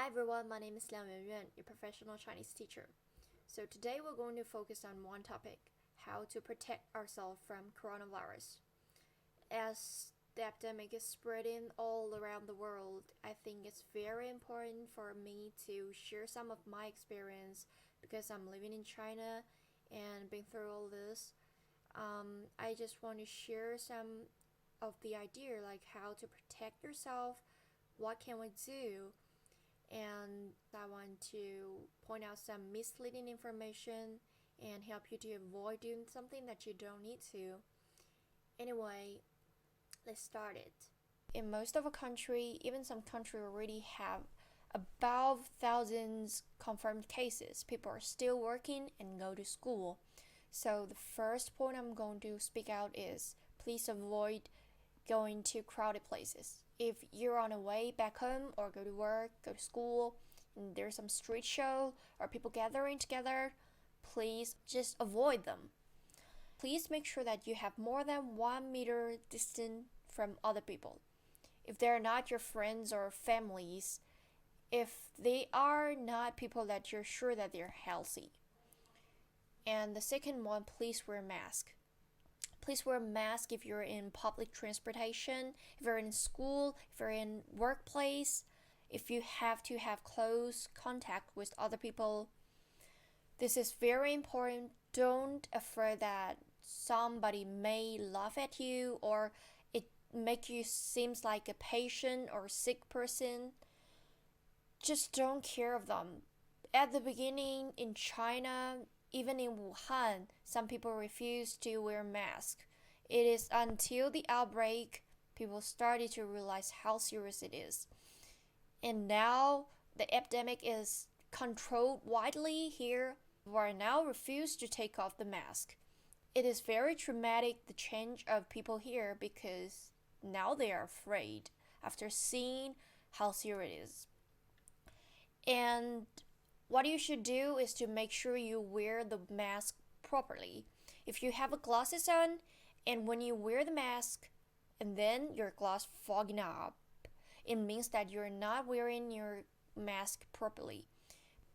Hi everyone, my name is Liang Yuanyuan, your professional Chinese teacher. So today we're going to focus on one topic, how to protect ourselves from coronavirus. As the epidemic is spreading all around the world, I think it's very important for me to share some of my experience because I'm living in China and been through all this. I just want to share some of the idea like how to protect yourself, what can we do, and I want to point out some misleading information and help you to avoid doing something that you don't need to. Anyway, let's start it. In most of the country, even some country already have about thousands confirmed cases. People are still working and go to school. So the first point I'm going to speak out is please avoid going to crowded places. If you're on the way back home or go to work, go to school, and there's some street show or people gathering together, please just avoid them. Please make sure that you have more than 1 meter distance from other people. If they're not your friends or families, if they are not people that you're sure that they're healthy. And the second one, please wear a mask. Please wear a mask if you're in public transportation, if you're in school, if you're in workplace, if you have to have close contact with other people. This is very important. Don't afraid that somebody may laugh at you or it make you seems like a patient or sick person. Just don't care of them. At the beginning in China, even in Wuhan, some people refuse to wear masks. It is until the outbreak people started to realize how serious it is. And now the epidemic is controlled widely here. People are now refuse to take off the mask. It is very traumatic, the change of people here, because now they are afraid after seeing how serious it is. And what you should do is to make sure you wear the mask properly. If you have glasses on and when you wear the mask and then your glass fogging up, it means that you're not wearing your mask properly.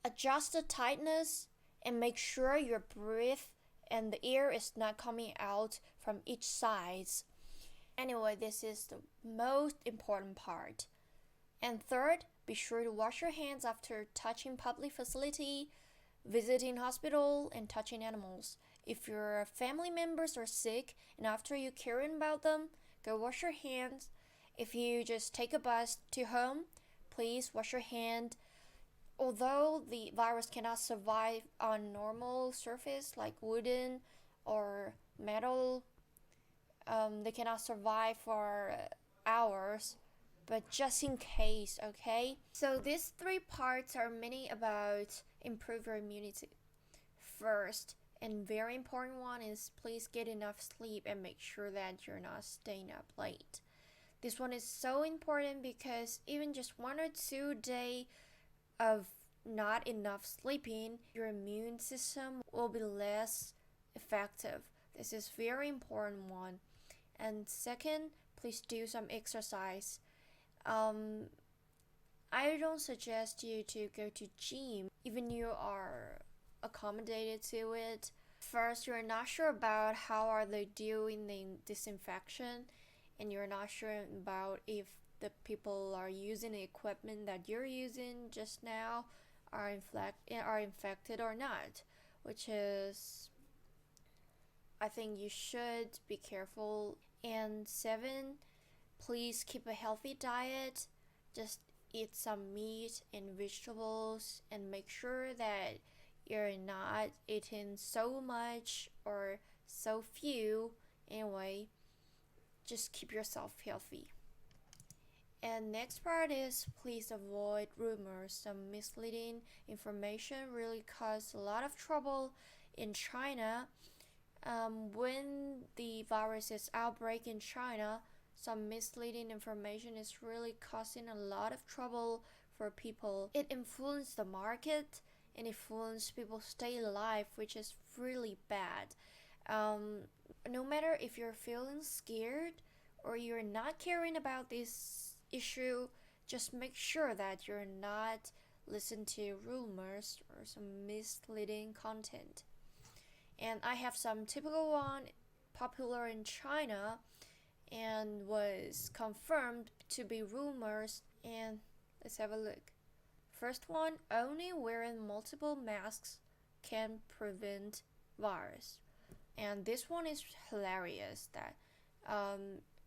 Adjust the tightness and make sure your breath and the air is not coming out from each side. Anyway, this is the most important part. And third, be sure to wash your hands after touching public facility, visiting hospital, and touching animals. If your family members are sick and after you caring about them, go wash your hands. If you just take a bus to home, please wash your hand. Although the virus cannot survive on normal surface like wooden or metal, they cannot survive for hours. But just in case, okay? So these three parts are mainly about improve your immunity. First, and very important one is please get enough sleep and make sure that you're not staying up late. This one is so important because even just 1 or 2 days of not enough sleeping, your immune system will be less effective. This is very important one. And second, please do some exercise. I don't suggest you to go to gym, even you are accommodated to it. First, you're not sure about how are they doing the disinfection, and you're not sure about if the people are using the equipment that you're using just now are infected or not, which is I think you should be careful. And 7, please keep a healthy diet. Just eat some meat and vegetables and make sure that you're not eating so much or so few. Anyway, just keep yourself healthy. And next part is please avoid rumors. Some misleading information really caused a lot of trouble in China. When the virus is outbreak in China, some misleading information is really causing a lot of trouble for people. It influenced the market and influenced people's daily life, which is really bad. No matter if you're feeling scared or you're not caring about this issue, just make sure that you're not listening to rumors or some misleading content. And I have some typical one popular in China and was confirmed to be rumors, and let's have a look. First one, only wearing multiple masks can prevent virus. And this one is hilarious that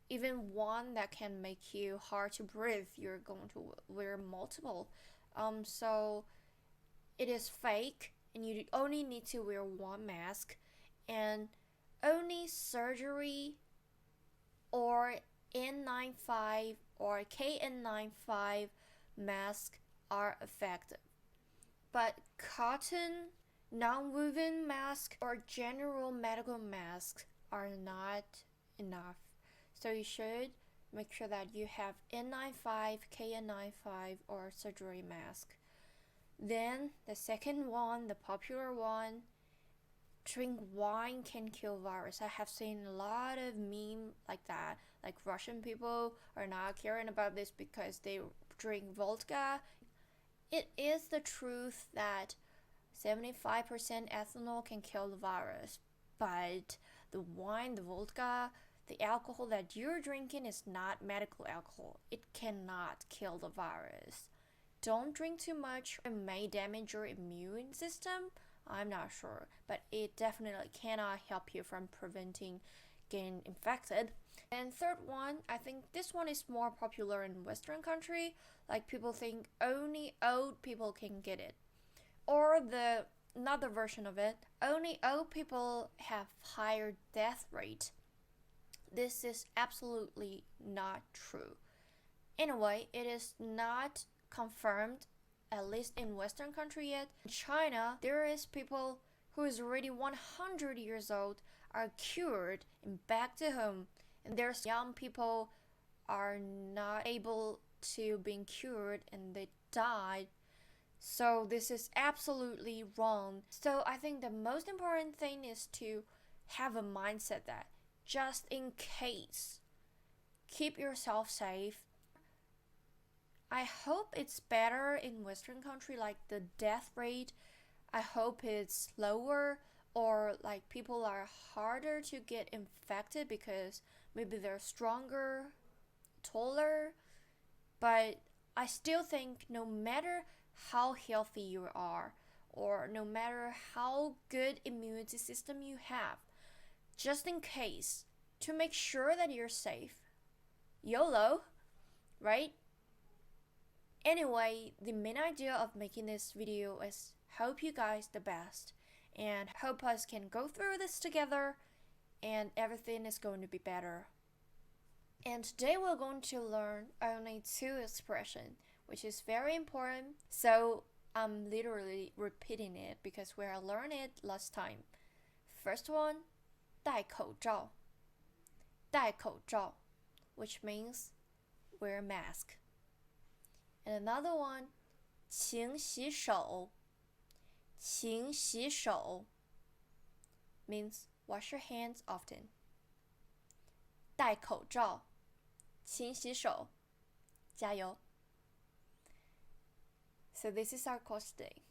even one that can make you hard to breathe, you're going to wear multiple. So it is fake, and you only need to wear one mask, and only surgery or N95 or KN95 masks are effective. But cotton, non-woven masks, or general medical masks are not enough. So you should make sure that you have N95, KN95, or surgery mask. Then the second one, the popular one, drink wine can kill virus. I have seen a lot of meme like that, like Russian people are not caring about this because they drink vodka. It is the truth that 75% ethanol can kill the virus, but the wine, the vodka, the alcohol that you're drinking is not medical alcohol. It cannot kill the virus. Don't drink too much. It may damage your immune system. I'm not sure, but it definitely cannot help you from preventing getting infected. And third one, I think this one is more popular in Western country. Like people think only old people can get it. Or the another version of it, only old people have higher death rate. This is absolutely not true. Anyway, it is not confirmed, at least in Western country yet. In China, there is people who is already 100 years old are cured and back to home. And there's young people are not able to being cured and they died. So this is absolutely wrong. So I think the most important thing is to have a mindset that just in case, keep yourself safe. I hope it's better in Western country, like the death rate. I hope it's lower, or like people are harder to get infected because maybe they're stronger, taller. But I still think no matter how healthy you are, or no matter how good immunity system you have, just in case, to make sure that you're safe. YOLO, right? Anyway, the main idea of making this video is hope you guys the best and hope us can go through this together and everything is going to be better. And today we're going to learn only two expressions, which is very important. So I'm literally repeating it because we learned it last time. First one, 戴口罩. 戴口罩, which means wear a mask. And another one, 勤洗手. 勤洗手 means wash your hands often. 戴口罩, 勤洗手, 加油. So this is our course today.